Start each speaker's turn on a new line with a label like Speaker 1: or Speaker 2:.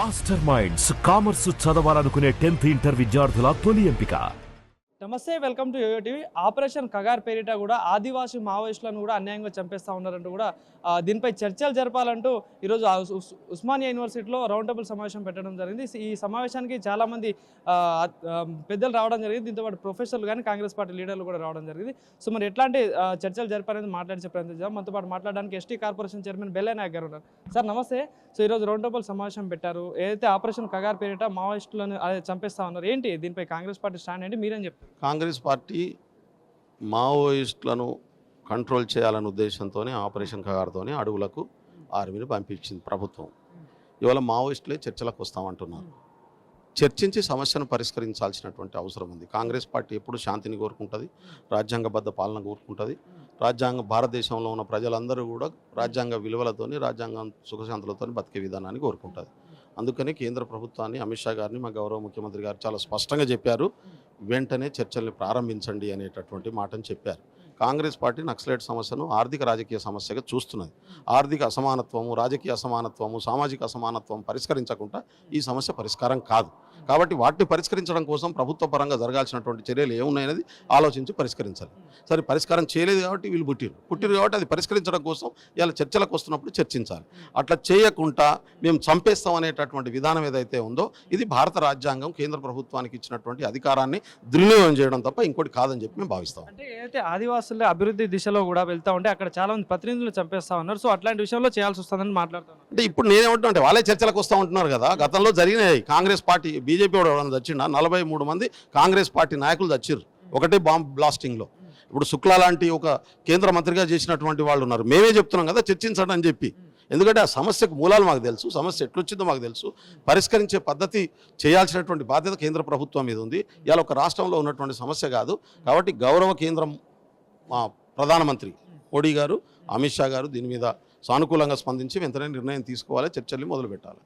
Speaker 1: Master minds commerce చదవాలనుకునే 10th inter విద్యార్థుల తొలి ఎంపిక.
Speaker 2: నమస్తే, welcome to YoYo TV. Operation Kagar పేరిట కూడా ఆదివాసీ మావోయిస్టులను కూడా అన్యాయంగా చంపేస్తూ ఉన్నారంటూ కూడా దీనిపై చర్చలు జరపాలంటూ ఈరోజు ఉస్మానియా యూనివర్సిటీలో రౌండ్ టేబుల్ సమావేశం పెట్టడం జరిగింది. ఈ సమావేశానికి చాలామంది పెద్దలు రావడం జరిగింది. దీంతో పాటు ప్రొఫెసర్లు కానీ కాంగ్రెస్ పార్టీ లీడర్లు కూడా రావడం జరిగింది. సో మరి ఎట్లాంటి చర్చలు జరపాలనేది మాట్లాడే ప్రయత్నించాం. మనతో పాటు మాట్లాడడానికి ST corporation chairman Bellaiah Naik గారు ఉన్నారు. సార్ నమస్తే. సో ఈరోజు రౌండ్ టేబుల్ సమావేశం పెట్టారు. ఏదైతే ఆపరేషన్ కగార్ పేరిట మావోయిస్టులను చంపేస్తా ఉన్నారు, ఏంటి దీనిపై కాంగ్రెస్ పార్టీ స్టాండ్ ఏంటి, మీరేం చెప్తారు?
Speaker 3: కాంగ్రెస్ పార్టీ మావోయిస్టులను కంట్రోల్ చేయాలనే ఉద్దేశంతోనే ఆపరేషన్ కగార్తోనే అడవులకు ఆర్మీని పంపించింది ప్రభుత్వం. ఇవాళ మావోయిస్టులే చర్చలకు వస్తామంటున్నారు. చర్చించి సమస్యను పరిష్కరించాల్సినటువంటి అవసరం ఉంది. కాంగ్రెస్ పార్టీ ఎప్పుడు శాంతిని కోరుకుంటుంది, రాజ్యాంగబద్ధ పాలన కోరుకుంటుంది. భారతదేశంలో ఉన్న ప్రజలందరూ కూడా రాజ్యాంగ విలువలతోని, రాజ్యాంగం సుఖశాంతులతో బతికే విధానాన్ని కోరుకుంటుంది. అందుకని కేంద్ర ప్రభుత్వాన్ని, అమిత్ షా గారిని, మా గౌరవ ముఖ్యమంత్రి గారు చాలా స్పష్టంగా చెప్పారు, వెంటనే చర్చల్ని ప్రారంభించండి అనేటటువంటి మాటను చెప్పారు. కాంగ్రెస్ పార్టీ నక్సలైట్ సమస్యను ఆర్థిక రాజకీయ సమస్యగా చూస్తున్నది. ఆర్థిక అసమానత్వము, రాజకీయ అసమానత్వము, సామాజిక అసమానత్వం పరిష్కరించకుండా ఈ సమస్య పరిష్కారం కాదు. కాబట్టి వాటిని పరిష్కరించడం కోసం ప్రభుత్వ పరంగా జరగాల్సినటువంటి చర్యలు ఏమున్నాయనేది ఆలోచించి పరిష్కరించాలి. సరే, పరిష్కారం చేయలేదు కాబట్టి వీళ్ళు పుట్టిరు కాబట్టి అది పరిష్కరించడం కోసం ఇలా చర్చలకు వస్తున్నప్పుడు చర్చించాలి. అట్లా చేయకుండా మేము చంపేస్తాం అనేటటువంటి విధానం ఏదైతే ఉందో ఇది భారత రాజ్యాంగం కేంద్ర ప్రభుత్వానికి ఇచ్చినటువంటి అధికారాన్ని దుర్వినియోగం చేయడం తప్ప ఇంకోటి కాదని చెప్పి మేము భావిస్తాం.
Speaker 2: అంటే ఏదైతే ఆదివాసుల అభివృద్ధి దిశలో కూడా వెళ్తా ఉంటే అక్కడ చాలా మంది ప్రతినిధులు చంపేస్తా ఉన్నారు. సో అట్లాంటి విషయంలో చేయాల్సి వస్తుందని మాట్లాడుతున్నాను.
Speaker 3: అంటే ఇప్పుడు నేనేమంటున్నా అంటే వాళ్ళే చర్చలకు వస్తూ ఉంటున్నారు కదా. గతంలో జరిగినాయి. కాంగ్రెస్ పార్టీ, బీజేపీ కూడా చచ్చిండ 43 మంది కాంగ్రెస్ పార్టీ నాయకులు చచ్చిర్రు ఒకటే బాంబ్ బ్లాస్టింగ్లో. ఇప్పుడు శుక్లా లాంటి ఒక కేంద్ర మంత్రిగా చేసినటువంటి వాళ్ళు ఉన్నారు. మేమే చెప్తున్నాం కదా చర్చించండి అని చెప్పి. ఎందుకంటే ఆ సమస్యకు మూలాలు మాకు తెలుసు, సమస్య ఎట్లొచ్చిందో మాకు తెలుసు. పరిష్కరించే పద్ధతి చేయాల్సినటువంటి బాధ్యత కేంద్ర ప్రభుత్వం మీద ఉంది. ఇవాళ ఒక రాష్ట్రంలో ఉన్నటువంటి సమస్య కాదు. కాబట్టి గౌరవ కేంద్రం మా ప్రధానమంత్రి మోడీ గారు, అమిత్ షా గారు దీని మీద సానుకూలంగా స్పందించి వెంటనే నిర్ణయం తీసుకోవాలి, చర్చల్ని మొదలు పెట్టాలి.